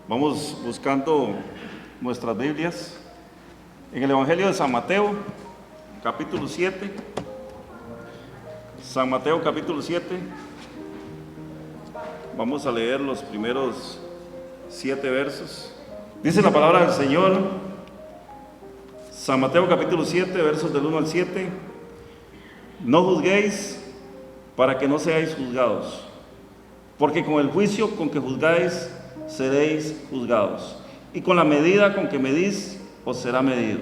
Vamos buscando nuestras Biblias en el Evangelio de San Mateo, capítulo 7. San Mateo, capítulo 7. Vamos a leer los primeros 7 versos. Dice la palabra del Señor, San Mateo, capítulo 7, versos del 1 al 7. No juzguéis para que no seáis juzgados, porque con el juicio con que juzgáis seréis juzgados, y con la medida con que medís os será medido.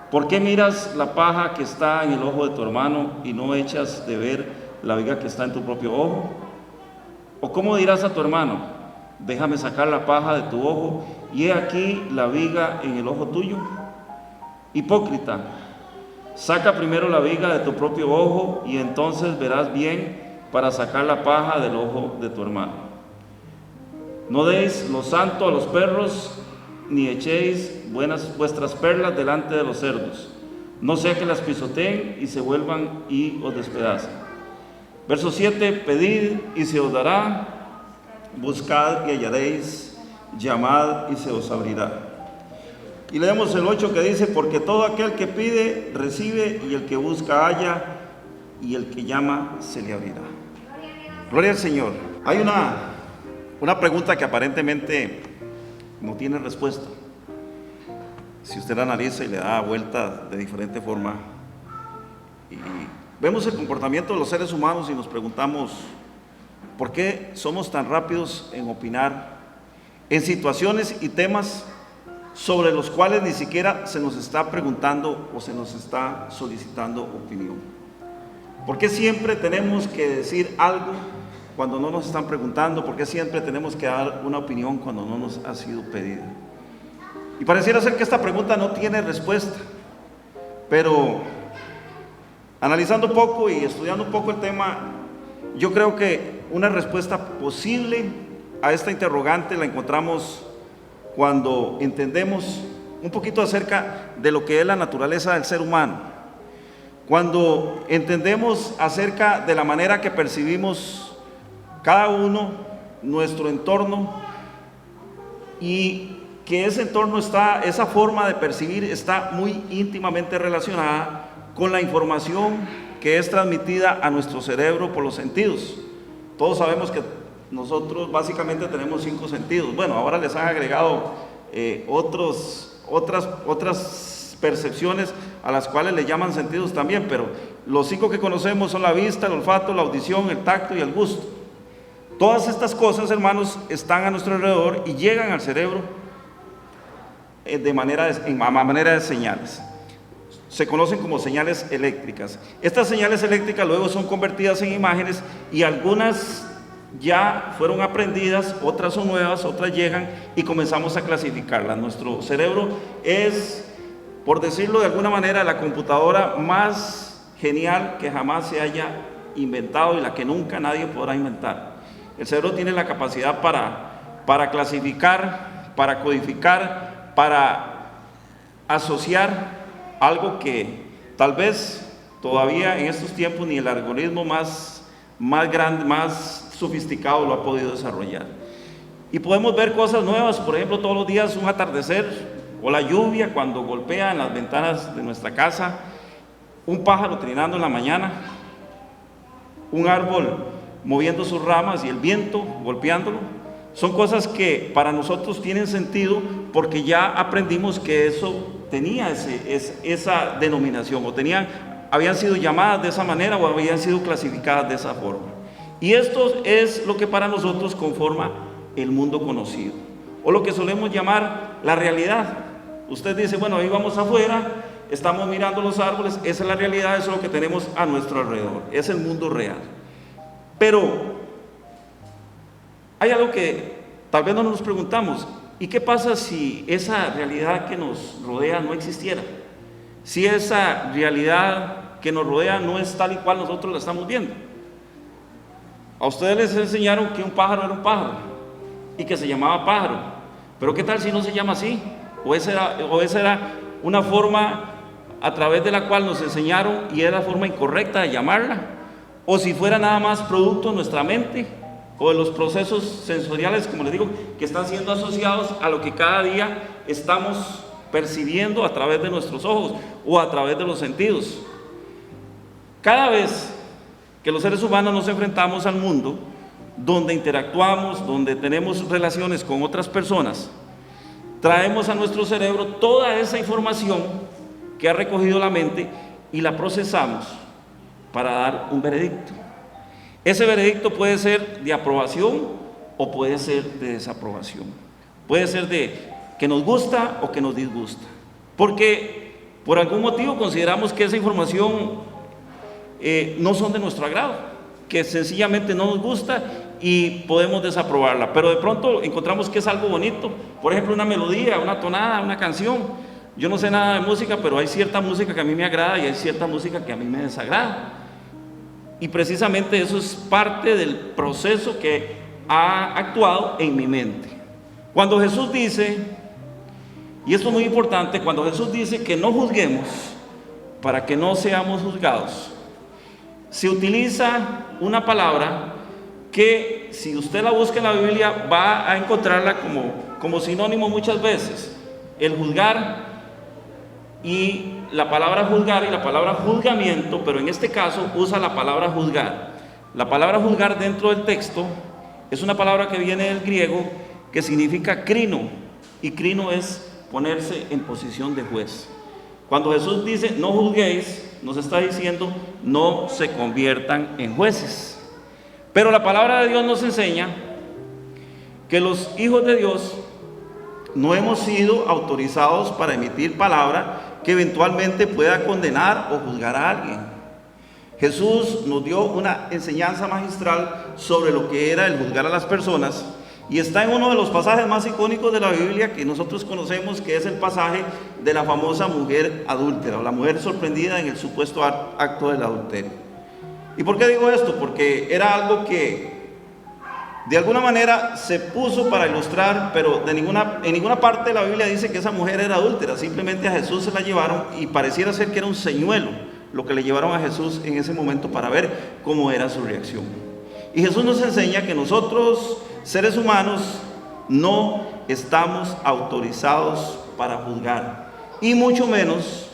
¿Por qué miras la paja que está en el ojo de tu hermano y no echas de ver la viga que está en tu propio ojo? ¿O cómo dirás a tu hermano, déjame sacar la paja de tu ojo y he aquí la viga en el ojo tuyo? Hipócrita, saca primero la viga de tu propio ojo y entonces verás bien para sacar la paja del ojo de tu hermano. No deis lo santo a los perros, ni echéis vuestras perlas delante de los cerdos, no sea que las pisoteen y se vuelvan y os despedacen. Verso 7, pedid y se os dará, buscad y hallaréis, llamad y se os abrirá. Y leemos el 8 que dice, porque todo aquel que pide, recibe, y el que busca, halla, y el que llama, se le abrirá. Gloria al Señor. Hay una pregunta que aparentemente no tiene respuesta. Si usted la analiza y le da vuelta de diferente forma, y vemos el comportamiento de los seres humanos y nos preguntamos, ¿por qué somos tan rápidos en opinar en situaciones y temas sobre los cuales ni siquiera se nos está preguntando o se nos está solicitando opinión? ¿Por qué siempre tenemos que decir algo cuando no nos están preguntando? ¿Por qué siempre tenemos que dar una opinión cuando no nos ha sido pedida? Y pareciera ser que esta pregunta no tiene respuesta, pero analizando un poco y estudiando un poco el tema, yo creo que una respuesta posible a esta interrogante la encontramos cuando entendemos un poquito acerca de lo que es la naturaleza del ser humano, cuando entendemos acerca de la manera que percibimos cada uno nuestro entorno, y que ese entorno esa forma de percibir está muy íntimamente relacionada con la información que es transmitida a nuestro cerebro por los sentidos. Todos sabemos que nosotros básicamente tenemos 5 sentidos. Bueno, ahora les han agregado otras percepciones a las cuales le llaman sentidos también, pero los 5 que conocemos son la vista, el olfato, la audición, el tacto y el gusto. Todas estas cosas, hermanos, están a nuestro alrededor y llegan al cerebro en manera de señales. Se conocen como señales eléctricas. Estas señales eléctricas luego son convertidas en imágenes, y algunas ya fueron aprendidas, otras son nuevas, otras llegan y comenzamos a clasificarlas. Nuestro cerebro es, por decirlo de alguna manera, la computadora más genial que jamás se haya inventado y la que nunca nadie podrá inventar. El cerebro tiene la capacidad para clasificar, para codificar, para asociar algo que tal vez todavía en estos tiempos ni el algoritmo más grande, más sofisticado lo ha podido desarrollar. Y podemos ver cosas nuevas, por ejemplo, todos los días un atardecer, o la lluvia cuando golpea en las ventanas de nuestra casa, un pájaro trinando en la mañana, un árbol moviendo sus ramas y el viento golpeándolo. Son cosas que para nosotros tienen sentido porque ya aprendimos que eso tenía esa denominación, o habían sido llamadas de esa manera o habían sido clasificadas de esa forma. Y esto es lo que para nosotros conforma el mundo conocido, o lo que solemos llamar la realidad. Usted dice, bueno, ahí vamos afuera, estamos mirando los árboles, esa es la realidad, eso es lo que tenemos a nuestro alrededor, es el mundo real. Pero hay algo que tal vez no nos preguntamos: ¿y qué pasa si esa realidad que nos rodea no existiera? Si esa realidad que nos rodea no es tal y cual nosotros la estamos viendo. A ustedes les enseñaron que un pájaro era un pájaro y que se llamaba pájaro, pero ¿qué tal si no se llama así? O esa era una forma a través de la cual nos enseñaron y era la forma incorrecta de llamarla. O si fuera nada más producto de nuestra mente o de los procesos sensoriales, como les digo, que están siendo asociados a lo que cada día estamos percibiendo a través de nuestros ojos o a través de los sentidos. Cada vez que los seres humanos nos enfrentamos al mundo, donde interactuamos, donde tenemos relaciones con otras personas, traemos a nuestro cerebro toda esa información que ha recogido la mente y la procesamos para dar un veredicto. Ese veredicto puede ser de aprobación o puede ser de desaprobación. Puede ser de que nos gusta o que nos disgusta. Porque por algún motivo consideramos que esa información no son de nuestro agrado, que sencillamente no nos gusta y podemos desaprobarla. Pero de pronto encontramos que es algo bonito. Por ejemplo, una melodía, una tonada, una canción. Yo no sé nada de música, pero hay cierta música que a mí me agrada y hay cierta música que a mí me desagrada. Y precisamente eso es parte del proceso que ha actuado en mi mente. Cuando Jesús dice, y esto es muy importante, cuando Jesús dice que no juzguemos para que no seamos juzgados, se utiliza una palabra que si usted la busca en la Biblia va a encontrarla como sinónimo muchas veces: el juzgar, y la palabra juzgar y la palabra juzgamiento, pero en este caso usa la palabra juzgar. La palabra juzgar dentro del texto es una palabra que viene del griego que significa crino, y crino es ponerse en posición de juez. Cuando Jesús dice no juzguéis, nos está diciendo no se conviertan en jueces. Pero la palabra de Dios nos enseña que los hijos de Dios no hemos sido autorizados para emitir palabra que eventualmente pueda condenar o juzgar a alguien. Jesús nos dio una enseñanza magistral sobre lo que era el juzgar a las personas, y está en uno de los pasajes más icónicos de la Biblia que nosotros conocemos, que es el pasaje de la famosa mujer adúltera, o la mujer sorprendida en el supuesto acto del adulterio. ¿Y por qué digo esto? Porque era algo que de alguna manera se puso para ilustrar, pero en ninguna parte de la Biblia dice que esa mujer era adúltera. Simplemente a Jesús se la llevaron y pareciera ser que era un señuelo lo que le llevaron a Jesús en ese momento para ver cómo era su reacción. Y Jesús nos enseña que nosotros, seres humanos, no estamos autorizados para juzgar, y mucho menos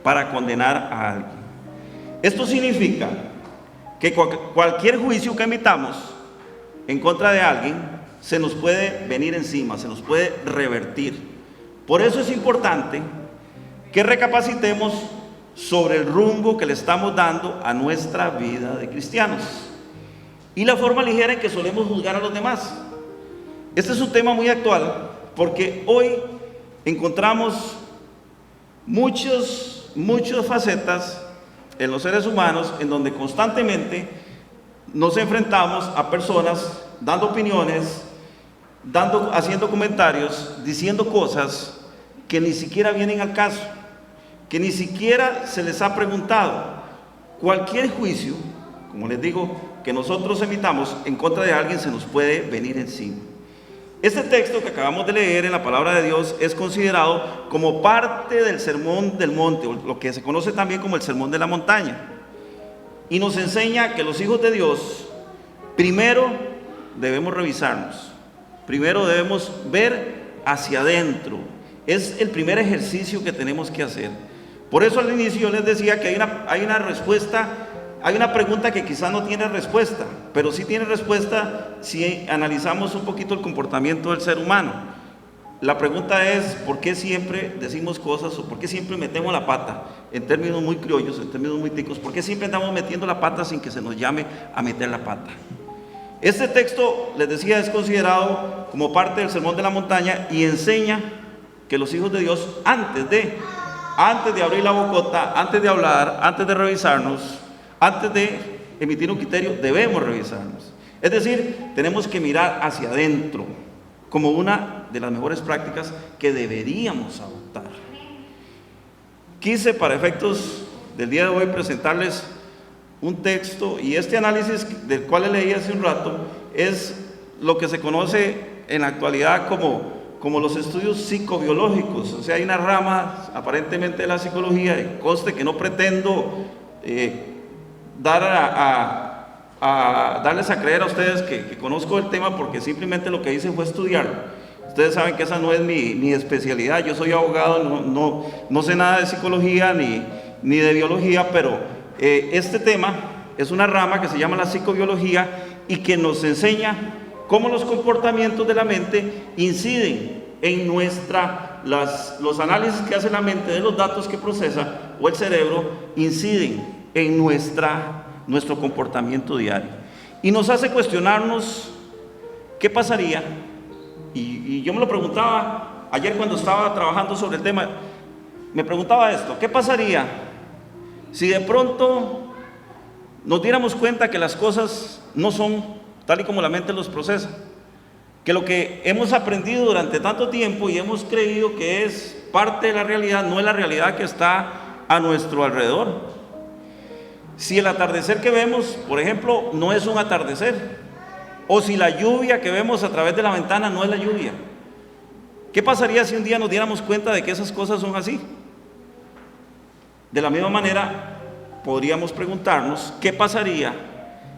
para condenar a alguien. Esto significa que cualquier juicio que emitamos en contra de alguien se nos puede venir encima, se nos puede revertir. Por eso es importante que recapacitemos sobre el rumbo que le estamos dando a nuestra vida de cristianos y la forma ligera en que solemos juzgar a los demás. Este es un tema muy actual porque hoy encontramos muchas facetas en los seres humanos en donde constantemente nos enfrentamos a personas dando opiniones, haciendo comentarios, diciendo cosas que ni siquiera vienen al caso, que ni siquiera se les ha preguntado. Cualquier juicio, como les digo, que nosotros emitamos en contra de alguien se nos puede venir encima. Este texto que acabamos de leer en la palabra de Dios es considerado como parte del Sermón del Monte, o lo que se conoce también como el Sermón de la Montaña. Y nos enseña que los hijos de Dios primero debemos revisarnos, primero debemos ver hacia adentro. Es el primer ejercicio que tenemos que hacer. Por eso al inicio yo les decía que hay una respuesta, hay una pregunta que quizás no tiene respuesta, pero sí tiene respuesta si analizamos un poquito el comportamiento del ser humano. La pregunta es, ¿por qué siempre decimos cosas o por qué siempre metemos la pata? En términos muy criollos, en términos muy ticos, ¿por qué siempre andamos metiendo la pata sin que se nos llame a meter la pata? Este texto, les decía, es considerado como parte del Sermón de la Montaña y enseña que los hijos de Dios, antes de abrir la bocota, antes de hablar, antes de revisarnos, antes de emitir un criterio, debemos revisarnos. Es decir, tenemos que mirar hacia adentro, como una de las mejores prácticas que deberíamos adoptar. Quise, para efectos del día de hoy, presentarles un texto, y este análisis del cual leí hace un rato es lo que se conoce en la actualidad como los estudios psicobiológicos. O sea, hay una rama aparentemente de la psicología, y conste que no pretendo dar a a darles a creer a ustedes que conozco el tema, porque simplemente lo que hice fue estudiarlo. Ustedes saben que esa no es mi especialidad. Yo soy abogado, no sé nada de psicología ni de biología, pero este tema es una rama que se llama la psicobiología y que nos enseña cómo los comportamientos de la mente inciden en los análisis que hace la mente de los datos que procesa, o el cerebro, inciden en nuestro comportamiento diario. Y nos hace cuestionarnos qué pasaría, y yo me lo preguntaba ayer cuando estaba trabajando sobre el tema, me preguntaba esto: ¿qué pasaría si de pronto nos diéramos cuenta que las cosas no son tal y como la mente los procesa? Que lo que hemos aprendido durante tanto tiempo y hemos creído que es parte de la realidad, no es la realidad que está a nuestro alrededor. Si el atardecer que vemos, por ejemplo, no es un atardecer, o si la lluvia que vemos a través de la ventana no es la lluvia, ¿qué pasaría si un día nos diéramos cuenta de que esas cosas son así? De la misma manera, podríamos preguntarnos qué pasaría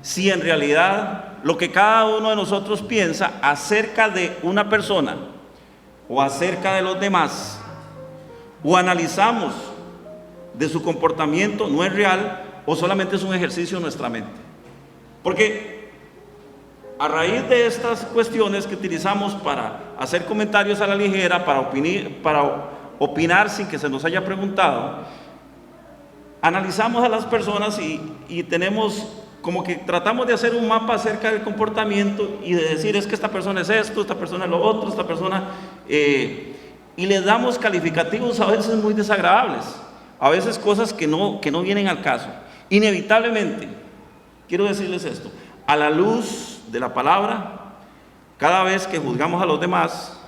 si en realidad lo que cada uno de nosotros piensa acerca de una persona o acerca de los demás, o analizamos de su comportamiento, no es real o solamente es un ejercicio de nuestra mente. Porque a raíz de estas cuestiones que utilizamos para hacer comentarios a la ligera, para opinar sin que se nos haya preguntado, analizamos a las personas y tenemos como que tratamos de hacer un mapa acerca del comportamiento y de decir: es que esta persona es esto, esta persona es lo otro, esta persona... y le damos calificativos a veces muy desagradables, a veces cosas que no vienen al caso. Inevitablemente, quiero decirles esto, a la luz de la palabra, cada vez que juzgamos a los demás,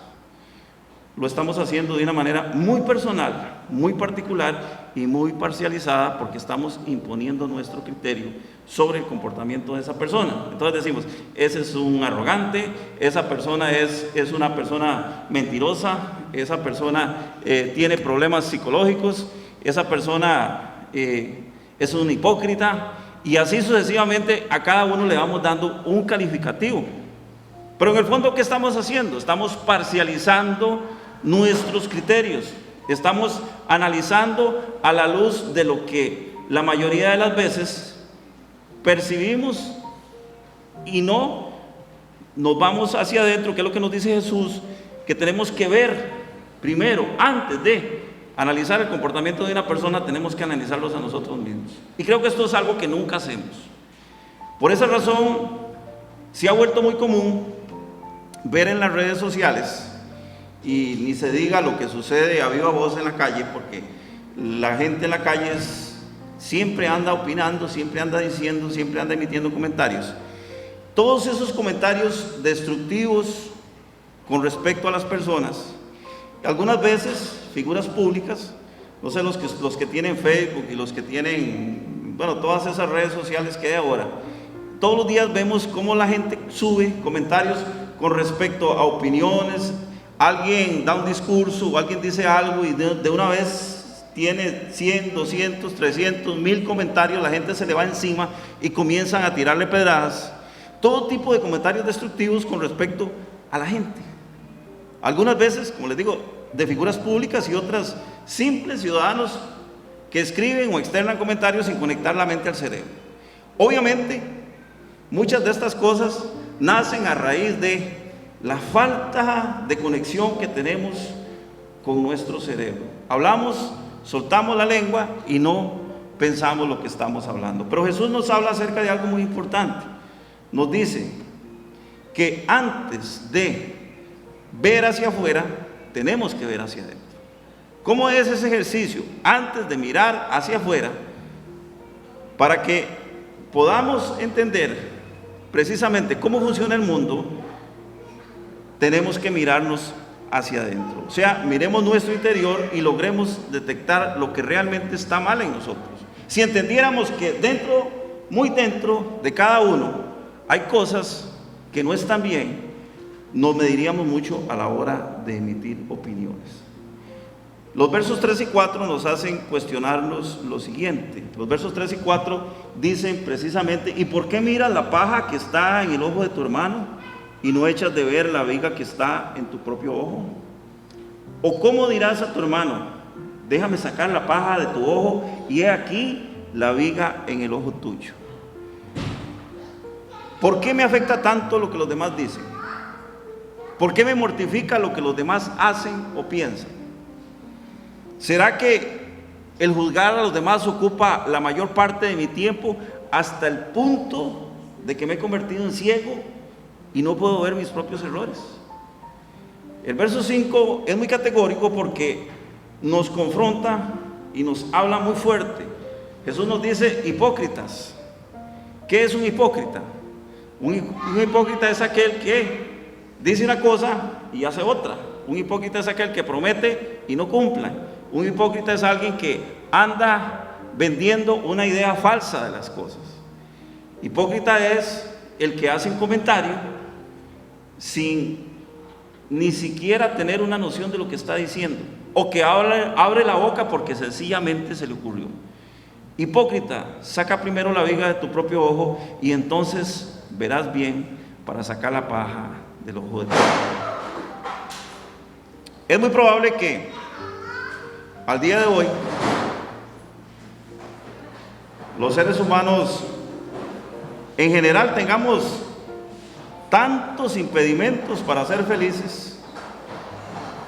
lo estamos haciendo de una manera muy personal, muy particular y muy parcializada, porque estamos imponiendo nuestro criterio sobre el comportamiento de esa persona. Entonces decimos: ese es un arrogante, esa persona es una persona mentirosa, esa persona tiene problemas psicológicos, esa persona es un hipócrita, y así sucesivamente a cada uno le vamos dando un calificativo. Pero en el fondo, ¿qué estamos haciendo? Estamos parcializando nuestros criterios, estamos analizando a la luz de lo que la mayoría de las veces percibimos, y no nos vamos hacia adentro, que es lo que nos dice Jesús, que tenemos que ver primero, antes de analizar el comportamiento de una persona, tenemos que analizarlos a nosotros mismos. Y creo que esto es algo que nunca hacemos. Por esa razón, se ha vuelto muy común ver en las redes sociales, y ni se diga lo que sucede a viva voz en la calle, porque la gente en la calle siempre anda opinando, siempre anda diciendo, siempre anda emitiendo comentarios. Todos esos comentarios destructivos con respecto a las personas, algunas veces figuras públicas, no sé, los que tienen Facebook y los que tienen, bueno, todas esas redes sociales que hay ahora, todos los días vemos cómo la gente sube comentarios con respecto a opiniones. Alguien da un discurso o alguien dice algo y de una vez tiene 100, 200, 300, 1000 comentarios, la gente se le va encima y comienzan a tirarle pedradas. Todo tipo de comentarios destructivos con respecto a la gente. Algunas veces, como les digo, de figuras públicas, y otras simples ciudadanos que escriben o externan comentarios sin conectar la mente al cerebro. Obviamente, muchas de estas cosas nacen a raíz de la falta de conexión que tenemos con nuestro cerebro. Hablamos, soltamos la lengua y no pensamos lo que estamos hablando. Pero Jesús nos habla acerca de algo muy importante. Nos dice que antes de ver hacia afuera, tenemos que ver hacia adentro. ¿Cómo es ese ejercicio? Antes de mirar hacia afuera, para que podamos entender precisamente cómo funciona el mundo, tenemos que mirarnos hacia adentro. O sea, miremos nuestro interior y logremos detectar lo que realmente está mal en nosotros. Si entendiéramos que dentro, muy dentro de cada uno, hay cosas que no están bien, nos mediríamos mucho a la hora de emitir opiniones. Los versos 3 y 4 nos hacen cuestionarnos lo siguiente. Los versos 3 y 4 dicen precisamente: ¿y por qué miras la paja que está en el ojo de tu hermano y no echas de ver la viga que está en tu propio ojo? ¿O cómo dirás a tu hermano: déjame sacar la paja de tu ojo y he aquí la viga en el ojo tuyo? ¿Por qué me afecta tanto lo que los demás dicen? ¿Por qué me mortifica lo que los demás hacen o piensan? ¿Será que el juzgar a los demás ocupa la mayor parte de mi tiempo hasta el punto de que me he convertido en ciego y no puedo ver mis propios errores? El verso 5 es muy categórico porque nos confronta y nos habla muy fuerte. Jesús nos dice: hipócritas. ¿Qué es un hipócrita? Un hipócrita es aquel que dice una cosa y hace otra. Un hipócrita es aquel que promete y no cumple. Un hipócrita es alguien que anda vendiendo una idea falsa de las cosas. Hipócrita es el que hace un comentario sin ni siquiera tener una noción de lo que está diciendo, o que abre la boca porque sencillamente se le ocurrió. Hipócrita, saca primero la viga de tu propio ojo y entonces verás bien para sacar la paja del ojo de tu hermano. Es muy probable que al día de hoy los seres humanos en general tengamos tantos impedimentos para ser felices,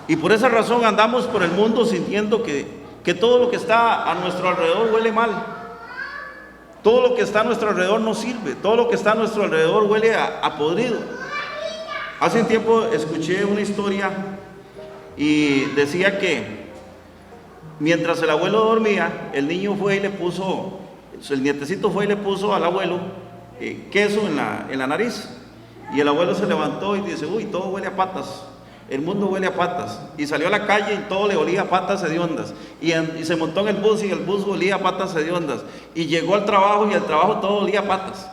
y por esa razón andamos por el mundo sintiendo que todo lo que está a nuestro alrededor huele mal, todo lo que está a nuestro alrededor no sirve, todo lo que está a nuestro alrededor huele a podrido. Hace un tiempo escuché una historia y decía que mientras el abuelo dormía, el niño fue y le puso, el nietecito fue y le puso al abuelo queso en la nariz. Y el abuelo se levantó y dice: uy, todo huele a patas, el mundo huele a patas. Y salió a la calle y todo le olía a patas hediondas. Y se montó en el bus y el bus olía a patas hediondas. Y llegó al trabajo y el trabajo todo olía a patas.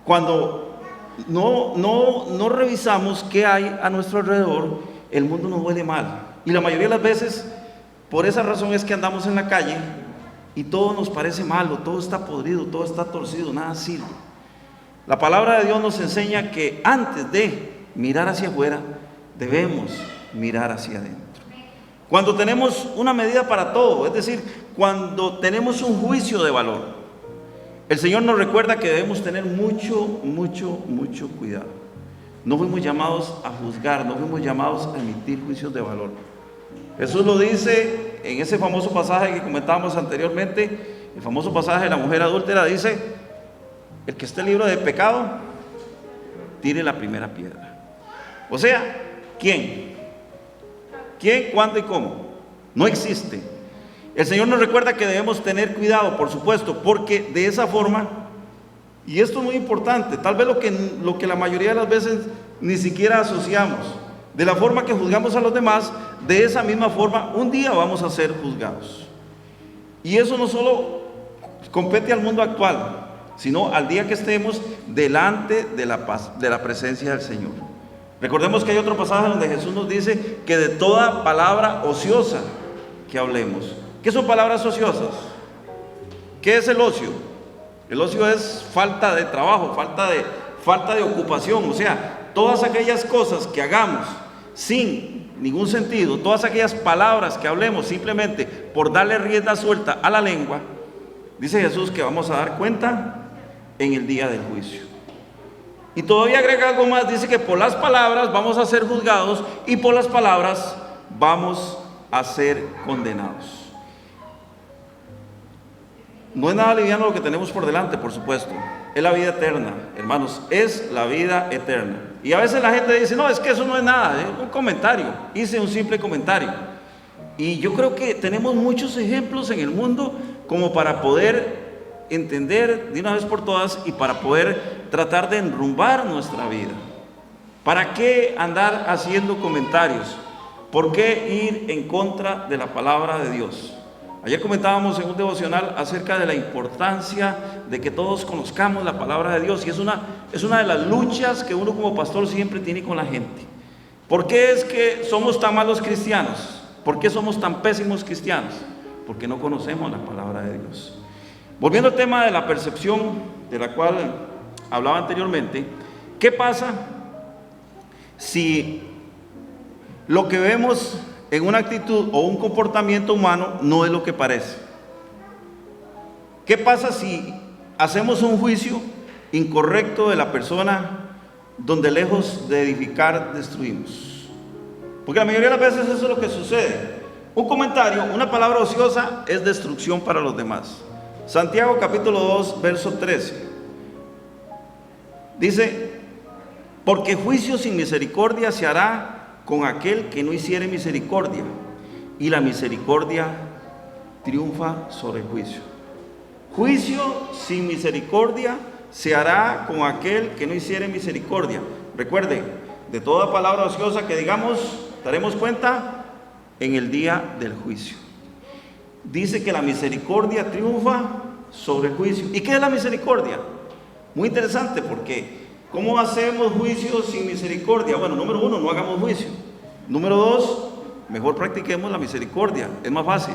Cuando no revisamos qué hay a nuestro alrededor, el mundo nos huele mal. Y la mayoría de las veces, por esa razón es que andamos en la calle y todo nos parece malo, todo está podrido, todo está torcido, nada sirve. La palabra de Dios nos enseña que antes de mirar hacia afuera, debemos mirar hacia adentro. Cuando tenemos una medida para todo, es decir, cuando tenemos un juicio de valor, el Señor nos recuerda que debemos tener mucho cuidado. No fuimos llamados a juzgar, no fuimos llamados a emitir juicios de valor. Jesús lo dice en ese famoso pasaje que comentábamos anteriormente, el famoso pasaje de la mujer adúltera. Dice: el que esté libre de pecado, tire la primera piedra. O sea, ¿quién? ¿Quién, cuándo y cómo? No existe. El Señor nos recuerda que debemos tener cuidado, por supuesto, porque de esa forma, y esto es muy importante, tal vez lo que la mayoría de las veces ni siquiera asociamos, de la forma que juzgamos a los demás, de esa misma forma un día vamos a ser juzgados. Y eso no solo compete al mundo actual, sino al día que estemos delante de la presencia del Señor. Recordemos que hay otro pasaje donde Jesús nos dice que de toda palabra ociosa que hablemos. ¿Qué son palabras ociosas? ¿Qué es el ocio? El ocio es falta de trabajo, falta de ocupación. O sea, todas aquellas cosas que hagamos sin ningún sentido, todas aquellas palabras que hablemos simplemente por darle rienda suelta a la lengua, dice Jesús que vamos a dar cuenta en el día del juicio. Y todavía agrega algo más, dice que por las palabras vamos a ser juzgados y por las palabras vamos a ser condenados. No es nada liviano lo que tenemos por delante, por supuesto. Es la vida eterna, hermanos, es la vida eterna. Y a veces la gente dice: no, es que eso no es nada, es un comentario, hice un simple comentario. Y yo creo que tenemos muchos ejemplos en el mundo como para poder entender de una vez por todas y para poder tratar de enrumbar nuestra vida. ¿Para qué andar haciendo comentarios? ¿Por qué ir en contra de la palabra de Dios? Ayer comentábamos en un devocional acerca de la importancia de que todos conozcamos la palabra de Dios, y es una de las luchas que uno como pastor siempre tiene con la gente. ¿Por qué es que somos tan malos cristianos? ¿Por qué somos tan pésimos cristianos? Porque no conocemos la palabra de Dios. Volviendo al tema de la percepción de la cual hablaba anteriormente, ¿qué pasa si lo que vemos en una actitud o un comportamiento humano no es lo que parece? ¿Qué pasa si hacemos un juicio incorrecto de la persona donde lejos de edificar destruimos? Porque la mayoría de las veces eso es lo que sucede. Un comentario, una palabra ociosa es destrucción para los demás. Santiago capítulo 2, verso 13. Dice, porque juicio sin misericordia se hará con aquel que no hiciere misericordia, y la misericordia triunfa sobre el juicio. Juicio sin misericordia se hará con aquel que no hiciere misericordia. Recuerde, de toda palabra ociosa que digamos, daremos cuenta en el día del juicio. Dice que la misericordia triunfa sobre el juicio. ¿Y qué es la misericordia? Muy interesante, porque ¿cómo hacemos juicio sin misericordia? Bueno, número uno, no hagamos juicio. Número dos, mejor practiquemos la misericordia, es más fácil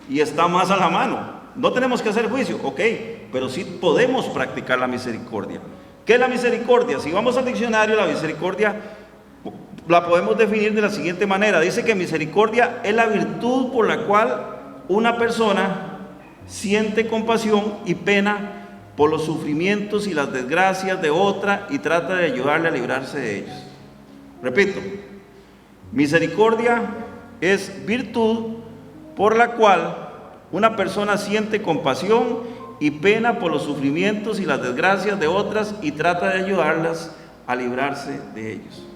y está más a la mano. No tenemos que hacer juicio, ok, pero sí podemos practicar la misericordia. ¿Qué es la misericordia? Si vamos al diccionario, la misericordia la podemos definir de la siguiente manera. Dice que misericordia es la virtud por la cual una persona siente compasión y pena por los sufrimientos y las desgracias de otra y trata de ayudarle a librarse de ellos. Repito, misericordia es virtud por la cual una persona siente compasión y pena por los sufrimientos y las desgracias de otras y trata de ayudarlas a librarse de ellos.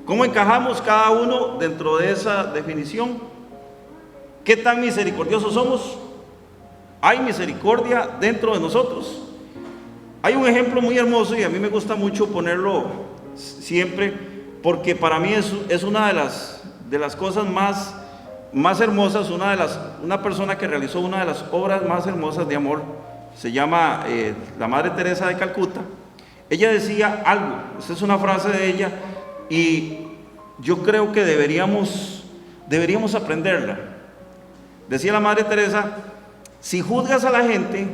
¿Cómo encajamos cada uno dentro de esa definición? ¿Qué tan misericordiosos somos? ¿Hay misericordia dentro de nosotros? Hay un ejemplo muy hermoso y a mí me gusta mucho ponerlo siempre, porque para mí es una de las cosas más hermosas, una persona que realizó una de las obras más hermosas de amor, se llama la Madre Teresa de Calcuta. Ella decía algo, esta es una frase de ella, y yo creo que deberíamos aprenderla. Decía la Madre Teresa, si juzgas a la gente,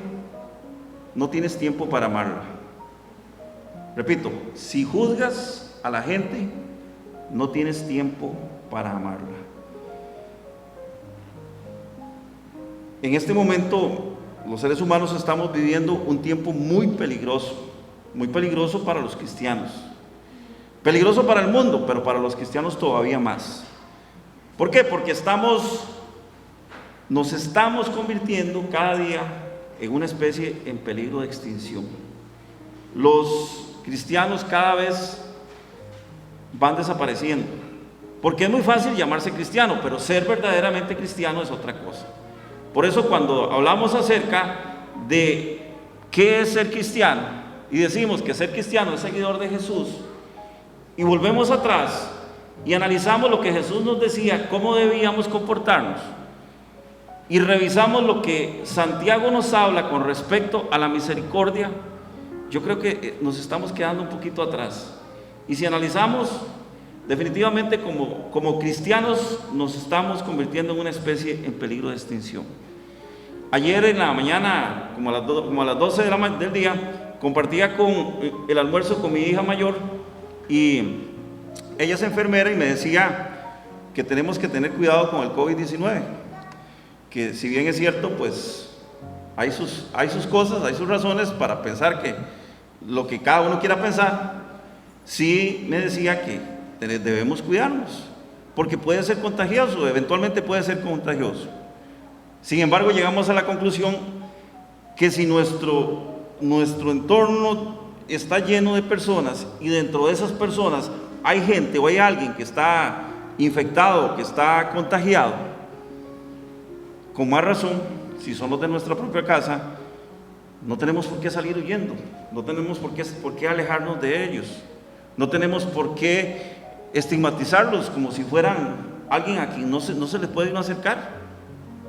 no tienes tiempo para amarla. Repito, si juzgas a la gente, no tienes tiempo para amarla. En este momento, los seres humanos estamos viviendo un tiempo muy peligroso para los cristianos. Peligroso para el mundo, pero para los cristianos todavía más. ¿Por qué? Porque nos estamos convirtiendo cada día en una especie en peligro de extinción. Los cristianos cada vez van desapareciendo, porque es muy fácil llamarse cristiano, pero ser verdaderamente cristiano es otra cosa. Por eso cuando hablamos acerca de qué es ser cristiano y decimos que ser cristiano es seguidor de Jesús, y volvemos atrás y analizamos lo que Jesús nos decía, cómo debíamos comportarnos, y revisamos lo que Santiago nos habla con respecto a la misericordia, yo creo que nos estamos quedando un poquito atrás. Y si analizamos, definitivamente como cristianos nos estamos convirtiendo en una especie en peligro de extinción. Ayer en la mañana, como a las 12 del día, compartía el almuerzo con mi hija mayor, y ella es enfermera y me decía que tenemos que tener cuidado con el COVID-19, que si bien es cierto, pues hay sus cosas, hay sus razones para pensar que lo que cada uno quiera pensar. Sí me decía que debemos cuidarnos, porque puede ser contagioso, eventualmente puede ser contagioso. Sin embargo, llegamos a la conclusión que si nuestro entorno está lleno de personas y dentro de esas personas hay gente o hay alguien que está infectado, que está contagiado, con más razón, si son los de nuestra propia casa, no tenemos por qué salir huyendo, no tenemos por qué alejarnos de ellos, no tenemos por qué estigmatizarlos como si fueran alguien a quien no se les puede uno acercar.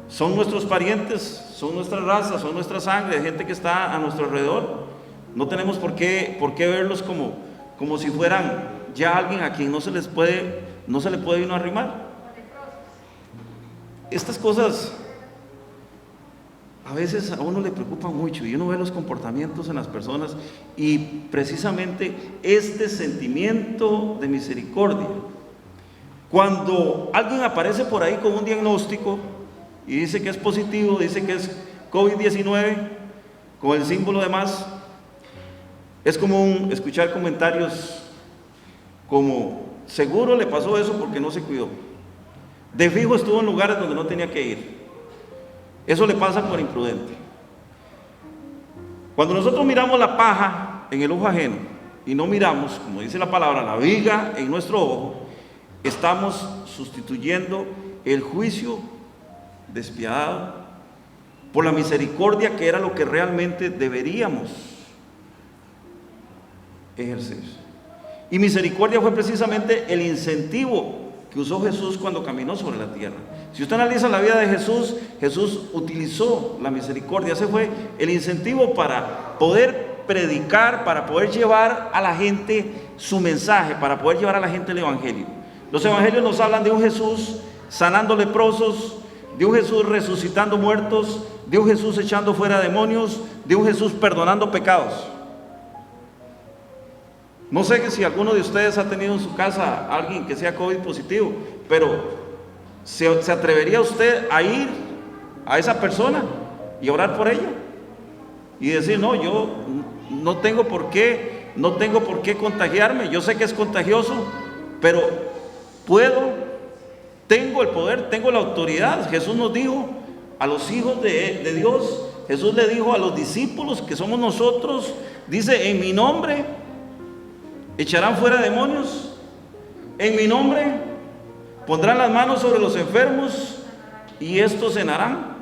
Son nuestros parientes, son nuestra raza, son nuestra sangre, gente que está a nuestro alrededor. No tenemos por qué verlos como si fueran ya alguien a quien no se le puede uno arrimar. Estas cosas a veces a uno le preocupan mucho y uno ve los comportamientos en las personas, y precisamente este sentimiento de misericordia, cuando alguien aparece por ahí con un diagnóstico y dice que es positivo, dice que es COVID-19 con el símbolo de más, es común escuchar comentarios como: seguro le pasó eso porque no se cuidó, de fijo estuvo en lugares donde no tenía que ir, eso le pasa por imprudente. Cuando nosotros miramos la paja en el ojo ajeno y no miramos, como dice la palabra, la viga en nuestro ojo, estamos sustituyendo el juicio despiadado por la misericordia, que era lo que realmente deberíamos ejercer. Y misericordia fue precisamente el incentivo que usó Jesús cuando caminó sobre la tierra. Si usted analiza la vida de Jesús, Jesús utilizó la misericordia. Ese fue el incentivo para poder predicar, para poder llevar a la gente su mensaje, para poder llevar a la gente el evangelio. Los evangelios nos hablan de un Jesús sanando leprosos, de un Jesús resucitando muertos, de un Jesús echando fuera demonios, de un Jesús perdonando pecados. No sé si alguno de ustedes ha tenido en su casa a alguien que sea COVID positivo, pero ¿se atrevería usted a ir a esa persona y orar por ella? Y decir: no, yo no tengo por qué contagiarme, yo sé que es contagioso, pero tengo el poder, tengo la autoridad. Jesús nos dijo a los hijos de Dios, Jesús le dijo a los discípulos, que somos nosotros, dice: en mi nombre echarán fuera demonios, en mi nombre pondrán las manos sobre los enfermos y estos sanarán.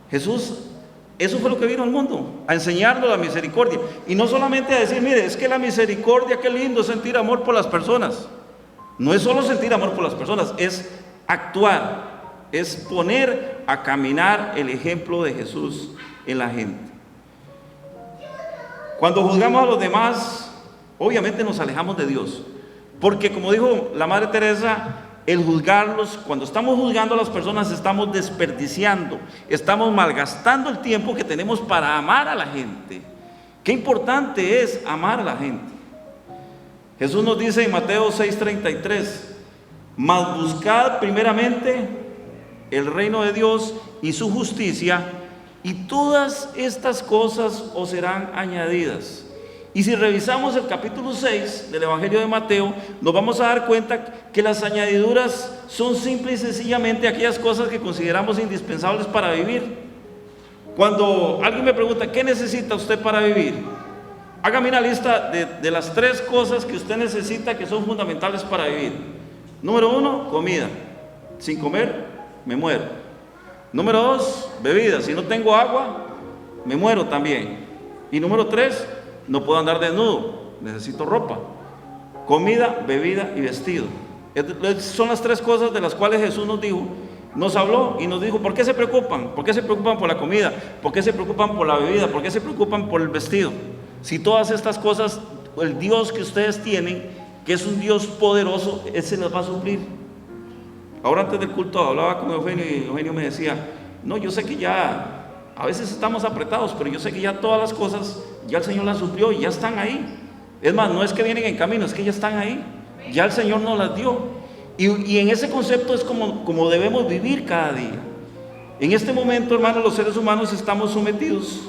Jesús, eso fue lo que vino al mundo, a enseñarnos la misericordia. Y no solamente a decir: mire, es que la misericordia, qué lindo sentir amor por las personas. No es solo sentir amor por las personas, es actuar, es poner a caminar el ejemplo de Jesús en la gente. Cuando juzgamos a los demás, obviamente nos alejamos de Dios, porque como dijo la Madre Teresa, el juzgarlos, cuando estamos juzgando a las personas, estamos desperdiciando, estamos malgastando el tiempo que tenemos para amar a la gente. Qué importante es amar a la gente. Jesús nos dice en Mateo 6:33: mas buscad primeramente el reino de Dios y su justicia, y todas estas cosas os serán añadidas. Y si revisamos el capítulo 6 del Evangelio de Mateo, nos vamos a dar cuenta que las añadiduras son simple y sencillamente aquellas cosas que consideramos indispensables para vivir. Cuando alguien me pregunta: ¿qué necesita usted para vivir? Hágame una lista de las 3 cosas que usted necesita, que son fundamentales para vivir. Número 1, comida. Sin comer, me muero. Número 2, bebida. Si no tengo agua, me muero también. Y número 3, no puedo andar desnudo, necesito ropa. Comida, bebida y vestido. Son las 3 cosas de las cuales Jesús nos habló y nos dijo: ¿por qué se preocupan? ¿Por qué se preocupan por la comida? ¿Por qué se preocupan por la bebida? ¿Por qué se preocupan por el vestido? Si todas estas cosas, el Dios que ustedes tienen, que es un Dios poderoso, Él se las va a suplir. Ahora, antes del culto, hablaba con Eugenio y Eugenio me decía: no, yo sé que ya a veces estamos apretados, pero yo sé que ya todas las cosas, ya el Señor las suplió y ya están ahí. Es más, no es que vienen en camino, es que ya están ahí, ya el Señor nos las dio. Y en ese concepto es como debemos vivir cada día. En este momento, hermanos, los seres humanos estamos sometidos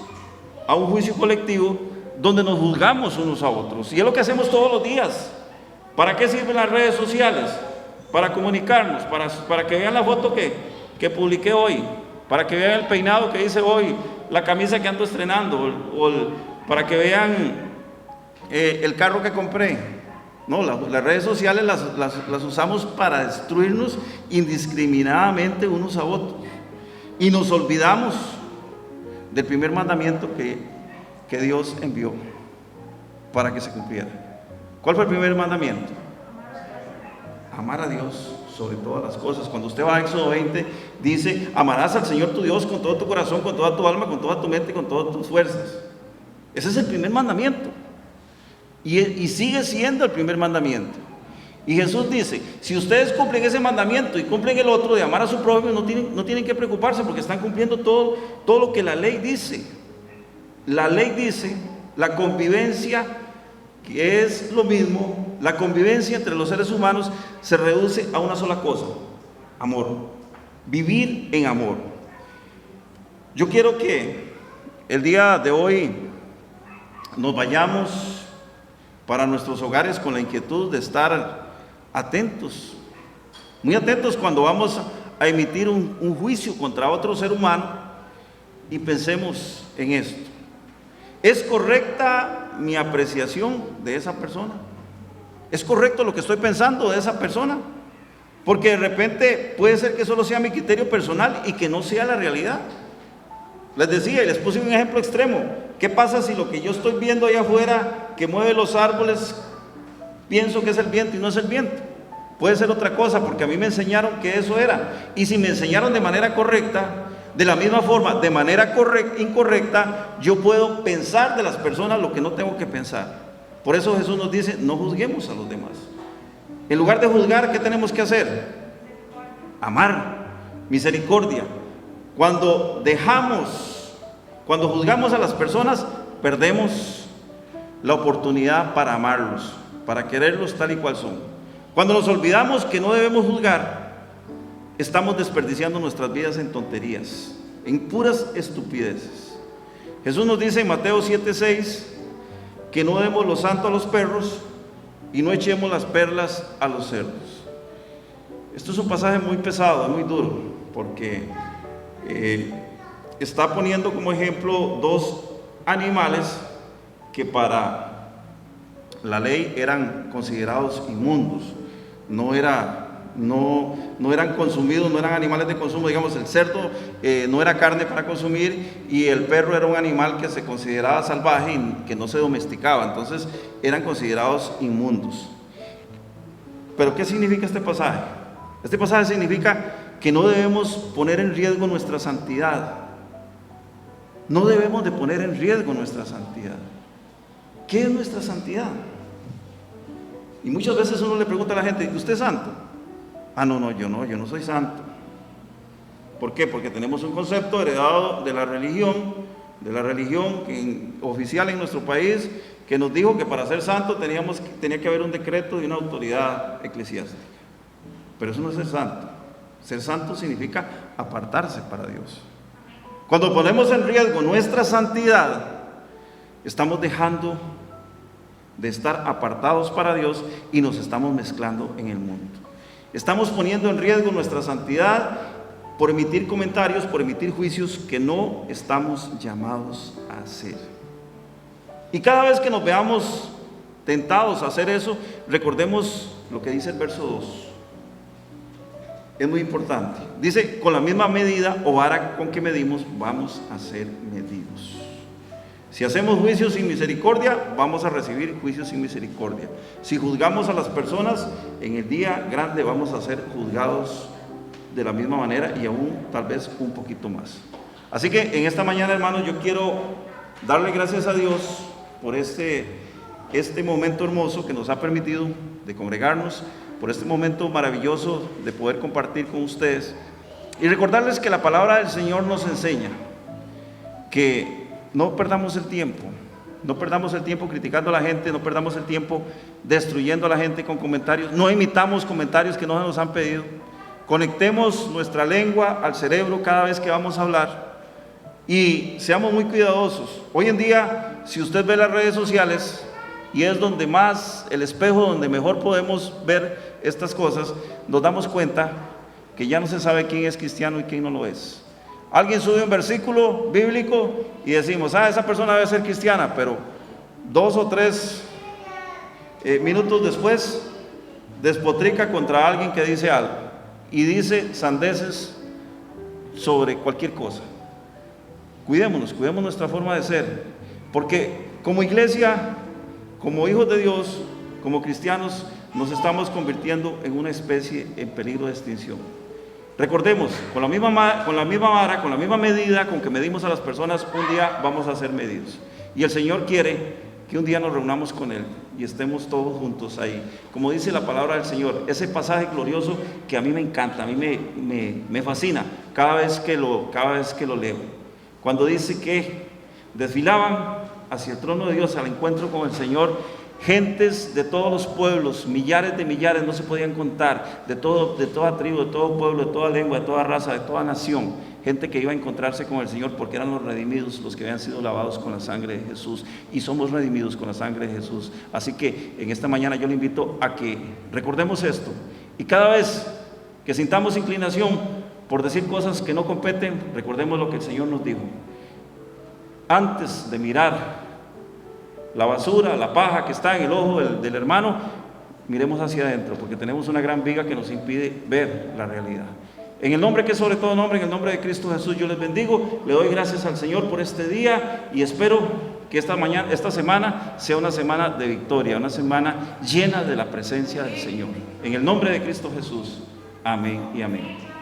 a un juicio colectivo donde nos juzgamos unos a otros, y es lo que hacemos todos los días. ¿Para qué sirven las redes sociales? Para comunicarnos, para que vean la foto que publiqué hoy, para que vean el peinado que hice hoy, la camisa que ando estrenando, para que vean el carro que compré. No, las redes sociales las usamos para destruirnos indiscriminadamente unos a otros, y nos olvidamos del primer mandamiento que Dios envió para que se cumpliera. ¿Cuál fue el primer mandamiento? Amar a Dios sobre todas las cosas. Cuando usted va a Éxodo 20, dice: amarás al Señor tu Dios con todo tu corazón, con toda tu alma, con toda tu mente y con todas tus fuerzas. Ese es el primer mandamiento, y sigue siendo el primer mandamiento. Y Jesús dice, si ustedes cumplen ese mandamiento y cumplen el otro de amar a su prójimo, no tienen que preocuparse porque están cumpliendo todo lo que la ley dice. La ley dice, la convivencia, que es lo mismo, la convivencia entre los seres humanos se reduce a una sola cosa: amor. Vivir en amor. Yo quiero que el día de hoy nos vayamos para nuestros hogares con la inquietud de estar atentos, muy atentos cuando vamos a emitir un juicio contra otro ser humano, y pensemos en esto: ¿es correcta mi apreciación de esa persona? ¿Es correcto lo que estoy pensando de esa persona? Porque de repente puede ser que solo sea mi criterio personal y que no sea la realidad. Les decía y les puse un ejemplo extremo: ¿qué pasa si lo que yo estoy viendo allá afuera que mueve los árboles pienso que es el viento y no es el viento? Puede ser otra cosa, porque a mí me enseñaron que eso era. Y si me enseñaron de manera correcta, de la misma forma, de manera incorrecta, yo puedo pensar de las personas lo que no tengo que pensar. Por eso Jesús nos dice: no juzguemos a los demás. En lugar de juzgar, ¿qué tenemos que hacer? Amar, misericordia. Cuando juzgamos a las personas, perdemos la oportunidad para amarlos, para quererlos tal y cual son. Cuando nos olvidamos que no debemos juzgar, estamos desperdiciando nuestras vidas en tonterías, en puras estupideces. Jesús nos dice en Mateo 7:6 que no demos lo santo a los perros y no echemos las perlas a los cerdos. Esto es un pasaje muy pesado, muy duro, porque está poniendo como ejemplo dos animales que para la ley eran considerados inmundos. No eran consumidos, no eran animales de consumo. Digamos, el cerdo no era carne para consumir, y el perro era un animal que se consideraba salvaje y que no se domesticaba. Entonces eran considerados inmundos. Pero ¿qué significa este pasaje? Este pasaje significa que no debemos poner en riesgo nuestra santidad. No debemos de poner en riesgo nuestra santidad. ¿Qué es nuestra santidad? Y muchas veces uno le pregunta a la gente: ¿usted es santo? No, yo no soy santo. ¿Por qué? Porque tenemos un concepto heredado de la religión oficial en nuestro país, que nos dijo que para ser santo tenía que haber un decreto de una autoridad eclesiástica. Pero eso no es ser santo. Ser santo significa apartarse para Dios. Cuando ponemos en riesgo nuestra santidad, estamos dejando de estar apartados para Dios y nos estamos mezclando en el mundo. Estamos poniendo en riesgo nuestra santidad por emitir comentarios, por emitir juicios que no estamos llamados a hacer. Y cada vez que nos veamos tentados a hacer eso, recordemos lo que dice el verso 2. Es muy importante. Dice: con la misma medida o vara con que medimos, vamos a ser medidos. Si hacemos juicios sin misericordia, vamos a recibir juicios sin misericordia. Si juzgamos a las personas, en el día grande vamos a ser juzgados de la misma manera, y aún tal vez un poquito más. Así que en esta mañana, hermanos, yo quiero darle gracias a Dios por este momento hermoso que nos ha permitido de congregarnos, por este momento maravilloso de poder compartir con ustedes, y recordarles que la palabra del Señor nos enseña que no perdamos el tiempo criticando a la gente, no perdamos el tiempo destruyendo a la gente con comentarios, no imitamos comentarios que no nos han pedido. Conectemos nuestra lengua al cerebro cada vez que vamos a hablar y seamos muy cuidadosos. Hoy en día, si usted ve las redes sociales, y es donde más, el espejo donde mejor podemos ver estas cosas, nos damos cuenta que ya no se sabe quién es cristiano y quién no lo es. Alguien sube un versículo bíblico y decimos: esa persona debe ser cristiana, pero 2 o 3 minutos después despotrica contra alguien que dice algo y dice sandeces sobre cualquier cosa. Cuidémonos nuestra forma de ser, porque como iglesia, como hijos de Dios, como cristianos, nos estamos convirtiendo en una especie en peligro de extinción. Recordemos, con la misma vara, con la misma medida con que medimos a las personas, un día vamos a ser medidos. Y el Señor quiere que un día nos reunamos con Él y estemos todos juntos ahí. Como dice la palabra del Señor, ese pasaje glorioso que a mí me encanta, a mí me fascina cada vez que lo leo. Cuando dice que desfilaban hacia el trono de Dios al encuentro con el Señor, gentes de todos los pueblos, millares de millares, no se podían contar, de toda tribu, de todo pueblo, de toda lengua, de toda raza, de toda nación, gente que iba a encontrarse con el Señor porque eran los redimidos, los que habían sido lavados con la sangre de Jesús, y somos redimidos con la sangre de Jesús. Así que en esta mañana yo le invito a que recordemos esto, y cada vez que sintamos inclinación por decir cosas que no competen, recordemos lo que el Señor nos dijo: antes de mirar la basura, la paja que está en el ojo del hermano, miremos hacia adentro, porque tenemos una gran viga que nos impide ver la realidad. En el nombre que es sobre todo nombre, en el nombre de Cristo Jesús, yo les bendigo, le doy gracias al Señor por este día y espero que esta semana sea una semana de victoria, una semana llena de la presencia del Señor. En el nombre de Cristo Jesús, amén y amén.